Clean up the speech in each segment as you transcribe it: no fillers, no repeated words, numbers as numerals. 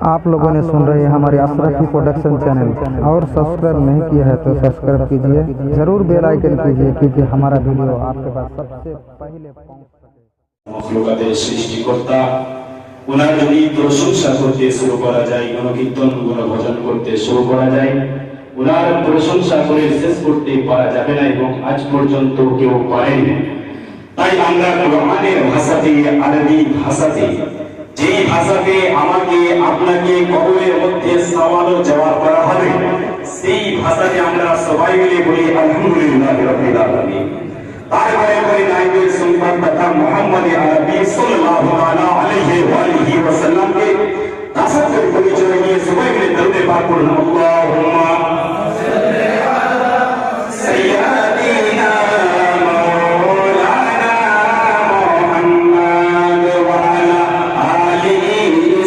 आप लोगों ने सुन रहे हैं हमारी अशरफी प्रोडक्शन चैनल, और सब्सक्राइब नहीं किया है तो सब्सक्राइब कीजिए, जरूर बेल आइकन कीजिए, क्योंकि हमारा वीडियो आपके पास सबसे पहले पहुंच सके। मखलुकातेर सृष्टिकर्ता ওনার যদি প্রশংসা করতে শুরু করা যায়, গুণকীর্তন গুণভজন করতে শুরু করা যায়, ওনার প্রশংসা করে শেষ করতে পারা যাবে না, এবং আজ পর্যন্ত কেউ পারেনি। তাই আমরা কোরআনের ভাষাতে, আরবি ভাষাতে, যেই ভাষাতে আমাকে আপনাকে কবরের মধ্যে সওয়াল ও জবাব করা হবে, সেই ভাষাতে আমরা সবাই মিলে বলি আলহামদুলিল্লাহি রাব্বিল আলামিন। তারপরে করে নাইবের সুন্নাত তথা মুহাম্মদ আরবি সাল্লাল্লাহু আলাইহি ওয়া আলিহি ওয়াসাল্লাম কে তাসাদ্দুর পরিচয় নিয়ে সবাই মিলে দরুদ পাক করুন। আল্লাহুম্মা সাল্লি আলা সাইয়্যিদিনা মাওলানা মুহাম্মদ ওয়া আলা আলি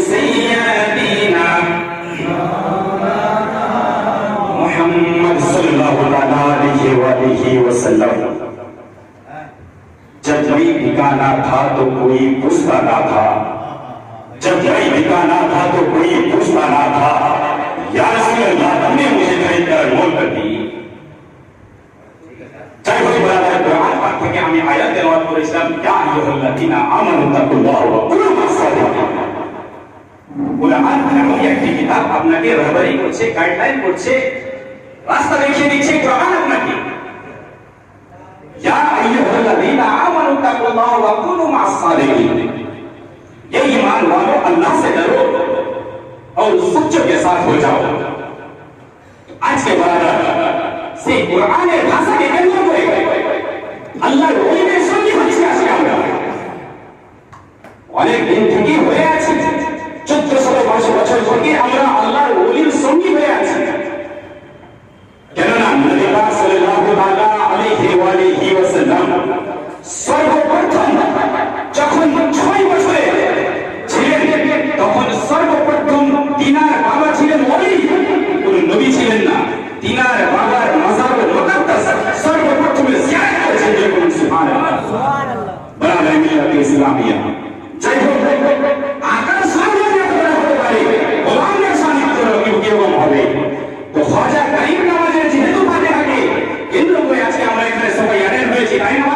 সাইয়্যিদিনা মাওলানা মুহাম্মদ সাল্লাল্লাহু আলাইহি ওয়া আলিহি ওয়াসাল্লাম। जब मैं ठिकाना था तो कोई पूछता ना था, जब मैं ठिकाना था तो कोई पूछता ना था, या रसूल अल्लाह तुमने मुझे खरीदकर मोल कर दी। चाहे कोई बड़ा है कुरान पाक থেকে আমি আয়াত তেলাওয়াত করেছিলাম, ইয়া আইয়ুহাল্লাযীনা আমানু তাকুল্লাহ ওয়া কুনু মাস-সাদিকিন। কুরআন এমন একটি কিতাব, আপনাকে রহবরি করছে, গাইডলাইন করছে, রাস্তা দেখিয়ে দিচ্ছে। কুরআন আপনাকে या अय्युहल्लज़ीना आमनू तक़ुल्लाह व कुनू मअस-सादिकीन, ये ईमान वालों अल्लाह से डरो और सच्चों के साथ हो जाओ। आज के बाद से कुराনের ভাষাকে কেন্দ্র করে আল্লাহর ওলিদের সঙ্গে হচ্ছে আজকে আমরা অনেক দিন থেকে হয়ে আছি, 1400 বছর থেকে আমরা আল্লাহর ওলির সঙ্গী হয়ে আছি। কেননা নবী পাক সাল্লাল্লাহু আলাইহি ওয়া আলিহি ওয়াসাল্লাম সর্বপ্রথম যখন 6 বছরে ছিলেন, তখন সর্বপ্রথম তিনার বাবা ছিলেন ওলি, কোন নবী ছিলেন না। তিনার বাবার মাজার মুকদ্দাস সর্বপ্রথমে জিয়ারত করেছেন, বলুন সুবহানাল্লাহ। বড় মিল্লাত ইসলামিয়া যাই হোক, আকাশ সামনে হতে পারে, গোলামের সান্নিধ্য কিরকম হবে, তো খাজা গরিব নওয়াজের যেহেতু ফাতিহাকে কেন্দ্র করে আজকে আমরা এখানে সবাই অ্যাটেন্ড হয়েছি, তাই না?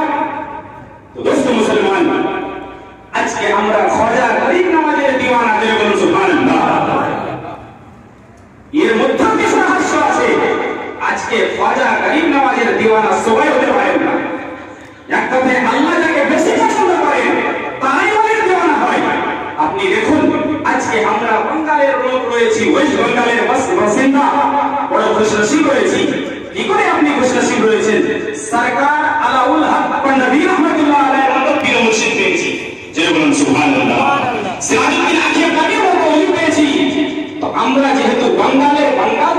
তো দোস্ত মুসলমান, আজকে আমরা খাজা গরিব নওয়াজের দিওয়ানা, বলুন সুবহানাল্লাহ। এর মধ্যে কিছু রহস্য আছে। আজকে খাজা গরিব নওয়াজের দিওয়ানা সবাই হতে পারেন না। এক কথায় আল্লাহ যাকে বেশি পছন্দ করেন তাই ওদের দিওয়ানা হয়। আপনি দেখুন, আজকে আমরা বাঙালির লোক রয়েছি, ওয়েস্ট বেঙ্গলের বাসিন্দা, বড় খুশনসিব রয়েছি। কি করে আপনি খুশনসিব রয়েছেন? সরকার আলাউল হক পান্ডবী রহমাতুল্লাহ আলাইহির মতো পীর মুর্শিদ পেয়েছি, যে বলুন সুবহানাল্লাহ। সিরাজউদ্দিন আখিয়া কাকে মতো ওলি পেয়েছি। তো আমরা যেহেতু বাঙ্গাল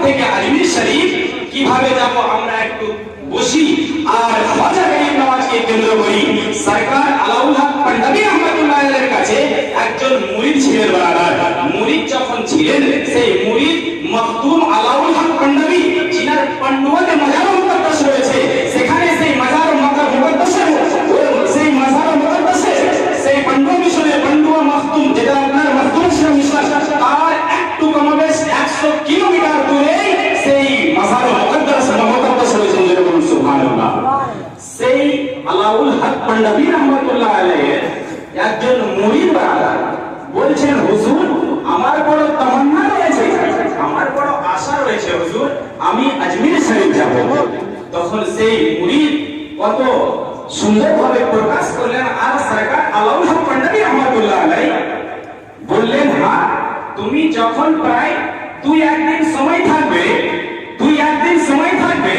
থেকে আজমির শরীফ কিভাবে যাব, আমরা একটু বসি আর খাজা গরিব নওয়াজকে কেন্দ্র করি। সরকার আলাউল হক পান্ডবী রহমাতুল্লাহ আলাইহির কাছে একজন মুরিদ ছিলেন। বারাদার মুরিদ যখন ছিলেন, সেই মুরিদ মখদুম আলাউল হক পান্ডবী, যিনার পান্ডুয়াতে মাজার মুকদ্দাস রয়েছে, সেখানে সেই মাজার মুকদ্দাসে, সেই মাজার মুকদ্দাসে, সেই পান্ডুয়া মিশনে পান্ডুয়া মখদুম, যেটা আপনার মখদুম মিশন, আর একটু কমবেশ 100 কিলোমিটার দূরে সেই মাজার মুকদ্দাস রয়েছে, যে বলুন সুবহানাল্লাহ। সেই আলাউল হক পান্ডবী রহমাতুল্লাহ আলাইহির একজন মুরিদ বারাদার বলছেন, হুজুর আমার বড় তামান্না রয়েছে, আমার বড় আশা রয়েছে হুজুর, আমি আজমির শরীফ যাব। তখন সেই মুরিদ কত সুন্দরভাবে প্রকাশ করলেন, আর সরকার আলাউল হক পান্ডবী রহমাতুল্লাহ আলাইহি বললেন, হ্যাঁ তুমি যখন প্রায় 2-1 দিন সময় থাকবে, 2-1 দিন সময় থাকবে,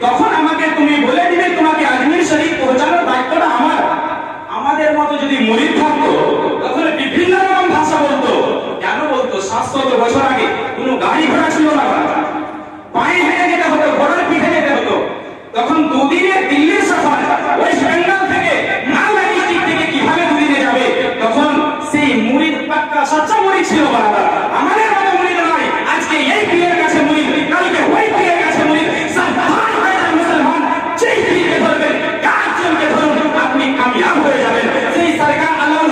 তখন আমাকে তুমি বলে দিবে, তোমাকে আজমির শরীফ পৌঁছানোর দায়িত্বটা আমার। আমাদের মতো যদি মুরিদ থাকতো, তখন বিভিন্ন রকম ভাষা বলতো। কেন বলতো? 700 বছর আগে কোনো গাড়ি ঘোড়া ছিল না, পায়ে হেঁটে যেতে হতো, ঘোড়ার পিঠে যেতে হতো। তখন 2 দিনের দিল্লির সফর, ওয়েস্ট বেঙ্গল থেকে মালদা ডিস্ট্রিক্ট থেকে কিভাবে 2 দিনে যাবে? তখন সেই মুরিদ পাক্কা সচ্চা মুরিদ ছিল বাবা। আমাদের মতো মুরিদ নয়। আজকে এই পীরের কাছে মুরিদ, কালকে ওই পীরের কাছে মুরিদ। সাবধান হয়ে যান মুসলমান, যেই পীরকে ধরবেন, কাজকে ধরুন, আপনি কামিয়াব হয়ে যাবেন। সেই সরকার আল্লাহ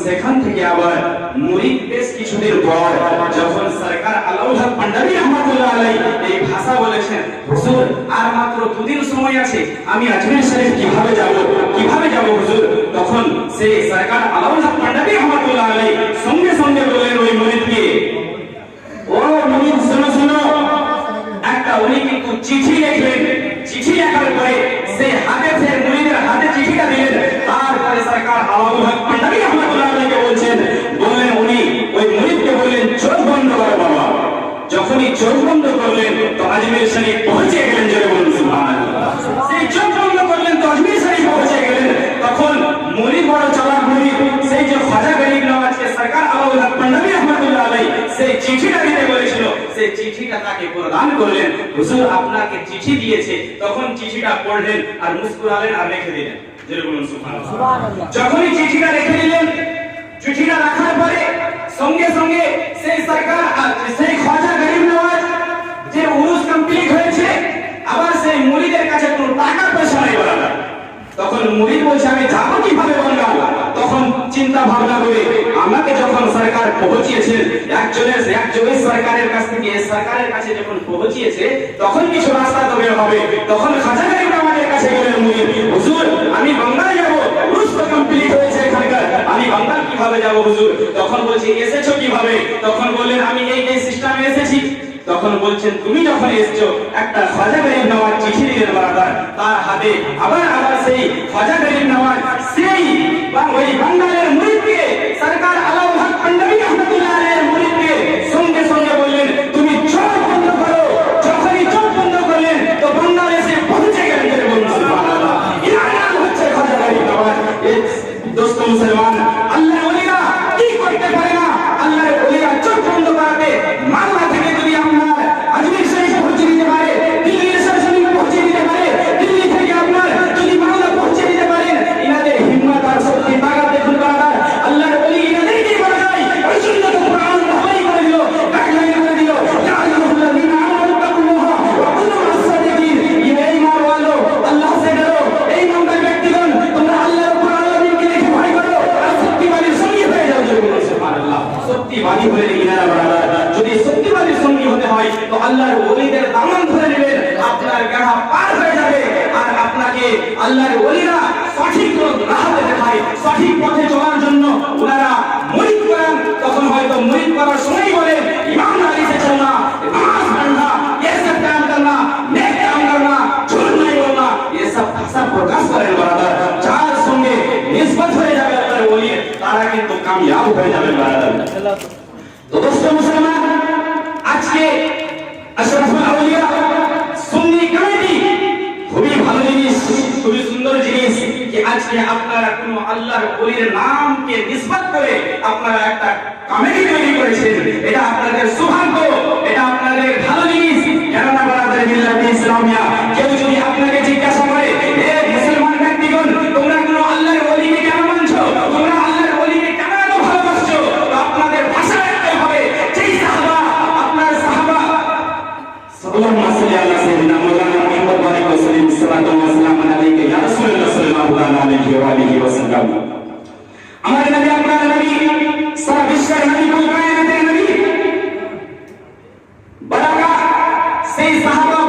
সেখান থেকে আবার মুরিদ বেশ কিছুদিন পর যখন সরকার আলাউল হক পাঞ্জাবি রহমাতুল্লাহ আলাইহি এই ভাষা বলেছেন, হুজুর আর মাত্র দুদিন সময় আছে, আমি আজমির শরীফ কিভাবে যাব হুজুর? তখন সেই সরকার আলাউল হক পাঞ্জাবি রহমাতুল্লাহ আলাইহি সঙ্গে সঙ্গে বললেন ওই মুরিদকে, ও মুরিদ শোনো, একটা উনি কিন্তু চিঠি লিখলেন। চিঠি লেখার পরে সেই হাতে সে মুরিদের হাতে চিঠিটা দিলেন। তারপরে সরকার আলাউল হক পাঞ্জাবি রহমাতুল্লাহ আলাইহি বললেন উনি ওই মুরিদকে বললেন, চোখ বন্ধ করো বাবা। যখনই চোখ বন্ধ করলেন তো আজমির শরীফ পৌঁছে গেলেন। জোরে বলুন সুবহানাল্লাহ। সেই চোখ বন্ধ করলেন তো আজমির শরীফ পৌঁছে গেলেন। তখন মুরিদ বড় চালাক মুরিদ, সেই যে খাজা গরিব নওয়াজকে সরকার আলাউল হক পাঞ্জাবি রহমাতুল্লাহ আলাইহি সেই চিঠিটা দিতে বলেছিল, সেই চিঠিটা তাকে প্রদান করলেন। হুজুর আপনাকে চিঠি দিয়েছে। তখন চিঠিটা পড়লেন আর মুস্কুরালেন আর রেখে দিলেন। জোরে বলুন সুবহানাল্লাহ। যখনই চিঠিটা রেখে দিলেন, চিঠিটা রাখার পরে সঙ্গে সঙ্গে সেই সরকার সেই খাজা গরিব নওয়াজ যে উরুস কমপ্লিট হয়েছে, আবার সেই মুরিদের কাছে কোনো টাকা পয়সা নেই বলা। তখন মুরিদ বলছে আমি যাবো কিভাবে বললাম? তখন চিন্তা ভাবনা করে আমাকে যখন সরকার পৌঁছিয়েছেন, একজনের সরকারের কাছ থেকে সরকারের কাছে যখন পৌঁছিয়েছে, তখন কিছু রাস্তা তো বের হবে। তখন খাজা গরিব নওয়াজের কাছে গেলেন মুরিদ, হুজুর আমি বাংলায় যাবো, উরুস তো কমপ্লিট হয়েছে এখানকার, আমি বাংলা কিভাবে যাবো হুজুর? তখন বলছে এসেছো কিভাবে? তখন বললেন আমি এই সিস্টেমে এসেছি। তখন বলছেন তুমি যখন এসেছো একটা খাজা গরিব নওয়াজ চিঠি দিলেন বারাদার, তার হাতে আবার সেই খাজা গরিব নওয়াজ সেই ওই বাঙালির মুরিদকে সরকার আলাউল হক পাঞ্জাবি রহমাতুল্লাহ আলাইহির মুরিদকে সঙ্গে সঙ্গে বললেন তুমি চোখ বন্ধ করো। যখনই চোখ বন্ধ করলেন তো বাংলাদেশে পৌঁছে গেলেন। বলুন সুবহানাল্লাহ। ইনাম হচ্ছে খাজা গরিব নওয়াজ। দোস্ত মুসলমান, আল্লাহর ওলিরা কি করতে পারে না? আল্লাহর ওলিরা চোখ বন্ধ করাতে মামলা থেকে যদি আপনার আজমির শরীফ পৌঁছে দিতে পারে, দিল্লির শরীফ পৌঁছে দিতে পারে, দিল্লি থেকে আপনার যদি মামলা পৌঁছে দিতে পারেন, ইনাদের হিম্মত আর শক্তি তাকাত দেখুন বারাদার। আল্লাহর ওলি ইনাদেরকেই বলা যায় ওই জন্য তো কোরআন ভাবাই করে দিল, গাইডলাইন করে দিল, ইয়া আইয়ুহাল্লাযীনা আমানু তাকুল্লাহা ওয়া কুনু মা'আস-সাদিকিন। ইয়া ঈমান ওয়ালো, আল্লাহ সে ডরো। এই মন্দের ব্যক্তিগণ তোমরা আল্লাহর কোরআন ভয় করো আর সত্যিবাদীর সঙ্গী হয়ে যাও। সুবহানাল্লাহ। সত্যিবাদী হলে ইনারা বারাদার, যদি সত্যিবাদীর সঙ্গী হতে হয় তো আল্লাহর ওলিদের দামান ধরে নেবেন, আপনার গাড়া পার হয়ে যাবে। আর আপনাকে আল্লাহর ওলিরা সঠিক রাস্তা দেখায়, সঠিক পথে চলার জন্য ওনারা মুরিদ করেন। তখন হয়তো মুরিদ করার সময় বলেন ইমানদারি से चलना, नामाज पढ़ना, ये सब काम करना, नेक काम करना, झूठ नहीं बोलना, ये सब भाषा प्रकाश करें बारादार। যার সঙ্গে নিসবত হয়ে যাবে আল্লাহর ওলি, তারা কিন্তু কামিয়াব হয়ে যাবে বারাদার। তো দোস্ত মুসলমান, আজকে আশরাফুল আউলিয়া সুন্নি কমিটি খুবই ভালো জিনিস, খুবই সুন্দর জিনিস যে আজকে আপনারা কোন আল্লাহর ওলির নামকে নিসবত করে আপনারা একটা কমিটি তৈরি করেছেন। এটা আপনাদের সৌভাগ্য, এটা আপনাদের ভালো জিনিস। কেননা বারাদার মিল্লাত ইসলামিয়া কেউ যদি আপনাকে জিজ্ঞাসা করে এ মুসলমান ব্যক্তিগণ তোমরা কোন আল্লাহর ওলিকে কেন মানছো, তোমরা আল্লাহর ওলিকে কেন এত ভালোবাসছো, তো আপনাদের ভাষা একটাই হবে, যেই সাহাবা আপনার সাহাবা সাল্লাল্লাহু আলাইহি ওয়াসাল্লাম মাওলানা মুহাম্মদ ওয়া আলিহি ওয়াসাল্লাম সাল্লাল্লাহু আলাইহি ওয়াসাল্লাম আলাইহি ইয়া রাসূলুল্লাহ সাল্লাল্লাহু আলাইহি ওয়া আলিহি ওয়াসাল্লাম। আমার নবী আপনার নবী সারা বিশ্বের নবী, কুল কায়নাতের নবী, বারাকা সেই সাহাবা